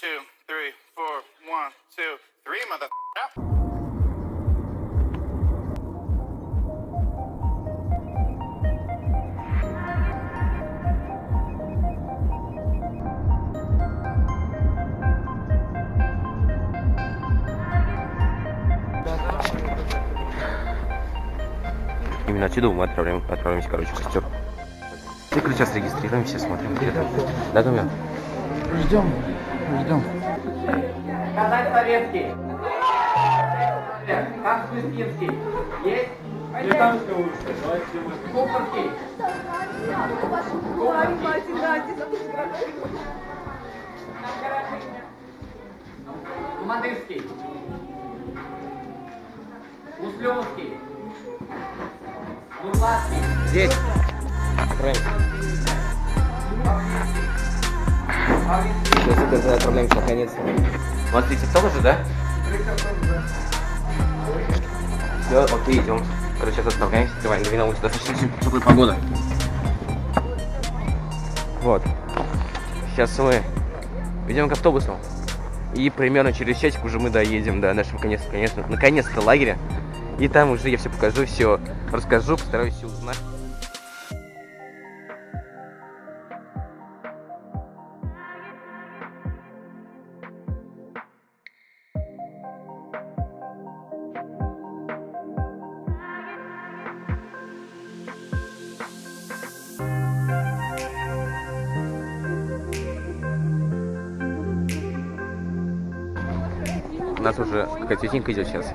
two, three, four. 1, 2, 3, mother. Именно отсюда мы отправляемся, короче, в костер. И, короче, сейчас регистрируемся, смотрим, где там. Да, Томя? Ждем. Казак советский. Как Шустинский. Есть? Британская улица. Купорский. Мадырский. Услёвский. Бурлацкий. Здесь. Отправляемся. Сейчас отправляемся наконец-то. Смотрите, столько же, да? Все, окей, идем. Короче, сейчас отправляемся, открываем дверь на улице. Достаточно теплая погода. Вот. Сейчас мы идем к автобусу. И примерно через часик уже мы доедем до нашего наконец-то лагеря. И там уже я все покажу, все расскажу, постараюсь все узнать. У нас уже какая-то тетенька идет сейчас.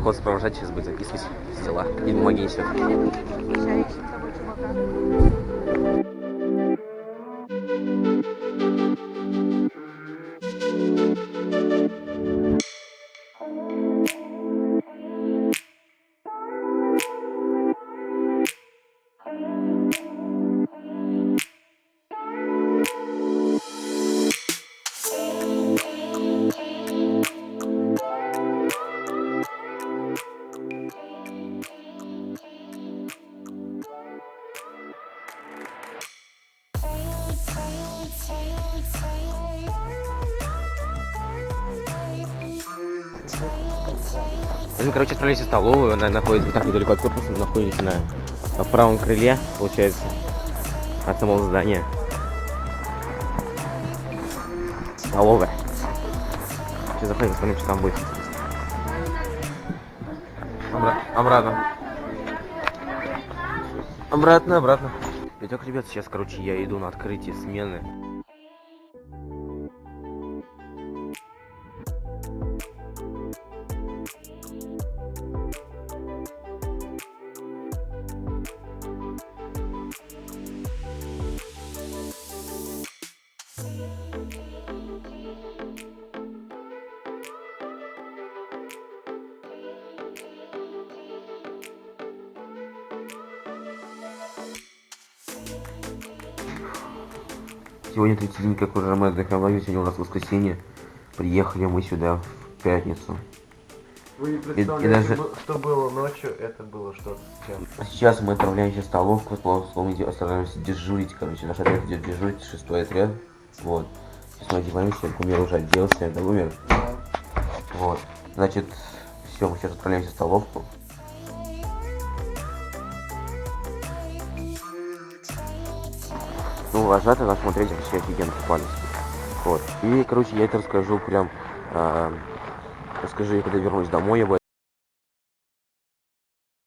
Ход сопровождать, сейчас будет записывать дела и бумаги несет. Мы, короче, отправились в столовую, она находится так недалеко от корпуса, мы находимся на правом крыле, получается, от самого здания. Столовая. Сейчас заходим, посмотрим, что там будет. Обратно. Итак, ребят, сейчас, короче, я иду на открытие смены. Сегодня третий день, как уже мы отдыхаем в лагере, сегодня у нас воскресенье. Приехали мы сюда в пятницу. Вы не представляете, даже... что было ночью, это было что-то сейчас. Сейчас мы отправляемся в столовку, стараемся дежурить, короче, наш отряд идет дежурить, 6-й отряд. Вот. Сейчас мы одеваемся, Гумер уже оделся, это Гумер. Вот. Значит, все, мы сейчас отправляемся в столовку. Ну, вожатый нас смотреть вообще офигенно купались. Вот. И, короче, я это расскажу прям, расскажу, когда вернусь домой, я бы...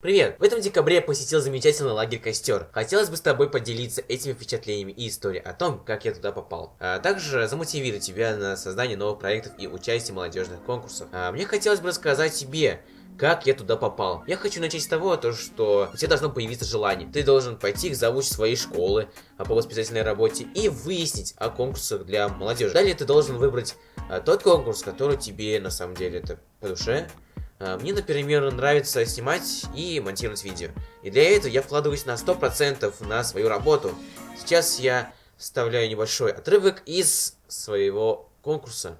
Привет! В этом декабре я посетил замечательный лагерь Костер. Хотелось бы с тобой поделиться этими впечатлениями и историей о том, как я туда попал. А также замотивировать тебя на создание новых проектов и участие в молодежных конкурсах. Мне хотелось бы рассказать тебе, как я туда попал. Я хочу начать с того, что у тебя должно появиться желание. Ты должен пойти к завучу своей школы по воспитательной работе и выяснить о конкурсах для молодежи. Далее ты должен выбрать тот конкурс, который тебе на самом деле это по душе. Мне, например, нравится снимать и монтировать видео. И для этого я вкладываюсь на 100% на свою работу. Сейчас я вставляю небольшой отрывок из своего конкурса.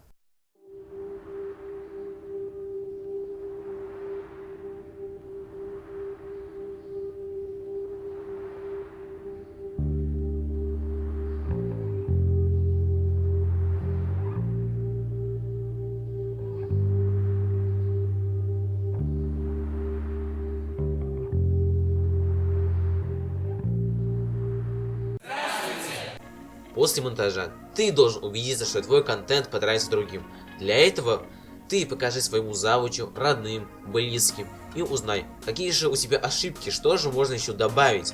после монтажа ты должен убедиться, что твой контент понравится другим. Для этого ты покажи своему завучу, родным, близким и узнай, какие же у тебя ошибки, что же можно еще добавить.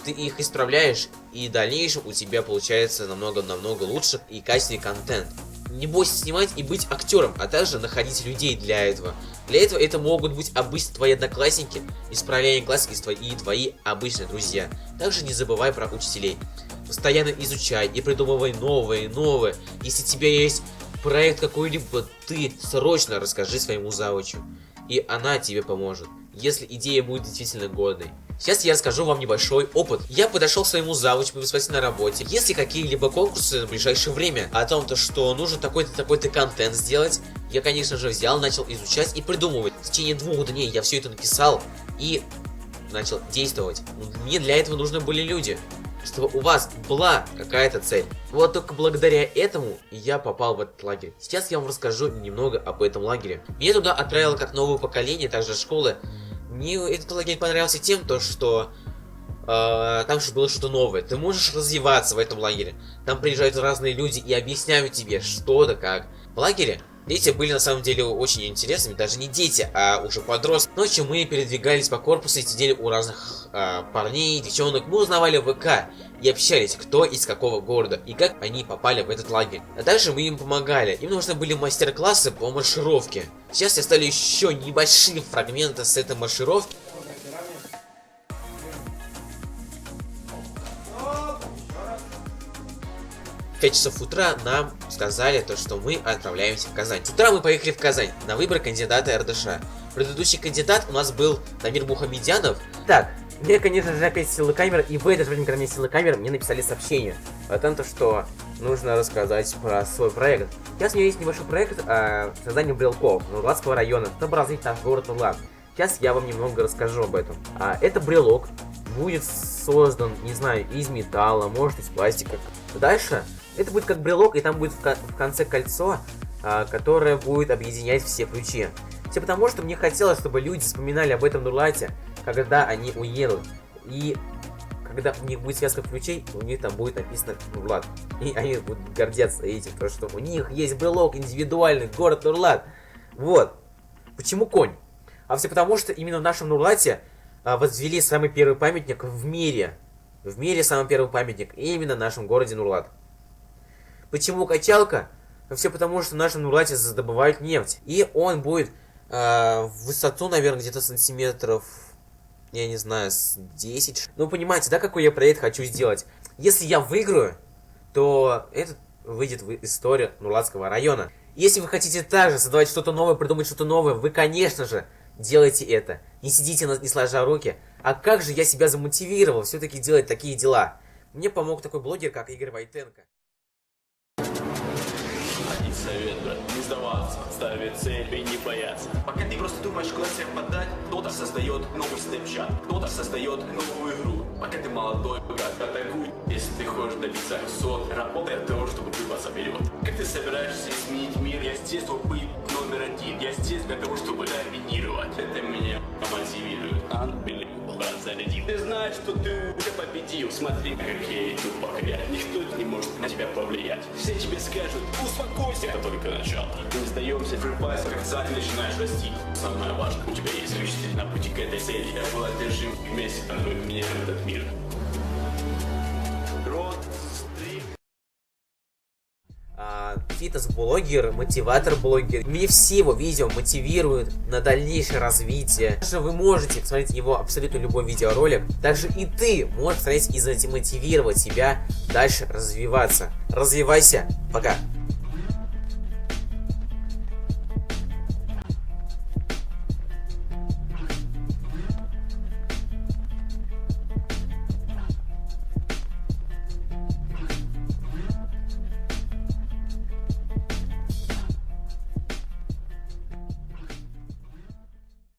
Ты их исправляешь, и в дальнейшем у тебя получается намного лучше и качественный контент. Не бойся снимать и быть актером, а также находить людей для этого. Для этого это могут быть обычно твои одноклассники, исправление классики и твои обычные друзья. Также не забывай про учителей. Постоянно изучай и придумывай новые. Если у тебя есть проект какой-либо, ты срочно расскажи своему завучу, и она тебе поможет, если идея будет действительно годной. Сейчас я расскажу вам небольшой опыт. Я подошел к своему завучу по на работе. Есть ли какие-либо конкурсы на ближайшее время о том, что нужно такой-то контент сделать, я, конечно же, взял, начал изучать и придумывать. В течение 2 дней я все это написал и начал действовать. Мне для этого нужны были люди, чтобы у вас была какая-то цель. Вот только благодаря этому я попал в этот лагерь. Сейчас я вам расскажу немного об этом лагере. Меня туда отправило как новое поколение, также школы. Мне этот лагерь понравился тем, что там же было что-то новое. Ты можешь развиваться в этом лагере. Там приезжают разные люди и объясняют тебе что да как. В лагере дети были на самом деле очень интересными. Даже не дети, а уже подростки. Ночью мы передвигались по корпусу и сидели у разных парней, девчонок. Мы узнавали ВК и общались, кто из какого города и как они попали в этот лагерь. А также мы им помогали. Им нужны были мастер-классы по маршировке. Сейчас я ставлю еще небольшие фрагменты с этой маршировки. В 5 часов утра нам сказали, что мы отправляемся в Казань. С утра мы поехали в Казань на выбор кандидата РДШ. Предыдущий кандидат у нас был Дамир Мухамедянов. Так, мне, конечно же, опять села камера, и в это же время, когда мне села камера, мне написали сообщение о том, что нужно рассказать про свой проект. Сейчас у меня есть небольшой проект о создании брелков Нурлатского района, чтобы развить наш город Нурлат. Сейчас я вам немного расскажу об этом. Это брелок будет создан, не знаю, из металла, может из пластика. Дальше это будет как брелок, и там будет в конце кольцо, которое будет объединять все ключи. Все потому, что мне хотелось, чтобы люди вспоминали об этом Нурлате, когда они уедут. И когда у них будет связка ключей, у них там будет написано Нурлат. И они будут гордиться этим, потому что у них есть брелок индивидуальный, город Нурлат. Вот. Почему конь? А все потому, что именно в нашем Нурлате возвели самый первый памятник в мире. В мире самый первый памятник именно в нашем городе Нурлат. Почему качалка? Все потому, что в нашем Нурлате добывают нефть. И он будет в высоту, наверное, где-то сантиметров, я не знаю, с 10. Ну, понимаете, да, какой я проект хочу сделать? Если я выиграю, то это выйдет в историю Нурлатского района. Если вы хотите также создавать что-то новое, придумать что-то новое, вы, конечно же, делайте это. Не сидите, не сложа руки. А как же я себя замотивировал все-таки делать такие дела? Мне помог такой блогер, как Игорь Войтенко. Один совет, брат, не сдаваться, ставить цель и не бояться. Пока ты просто думаешь, куда себя подать, кто-то создает новый степчат, кто-то создает новую игру. Пока ты молодой, брат, атакуй. Если ты хочешь добиться высот, работай от того, чтобы выбраться вперед. Как ты собираешься изменить мир? Я здесь, чтобы быть номер 1. Я здесь для того, чтобы доминировать. Это меня мотивирует. Unbelievable, брат, зарядил. Ты знаешь, что ты уже победил. Смотри, как я иду покорять. Никто не может на тебя повлиять. Все тебе скажут, успокойся. Это только начало. Ты не сдаемся, припайся, как царь, начинаешь расти. Самое важное, у тебя есть учитель на пути к этой цели. Я был одержим вместе, мы меняем этот мир. Фитнес-блогер, мотиватор-блогер. Мне все его видео мотивируют на дальнейшее развитие. Также вы можете посмотреть его абсолютно любой видеоролик. Также и ты можешь посмотреть и замотивировать себя дальше развиваться. Развивайся. Пока.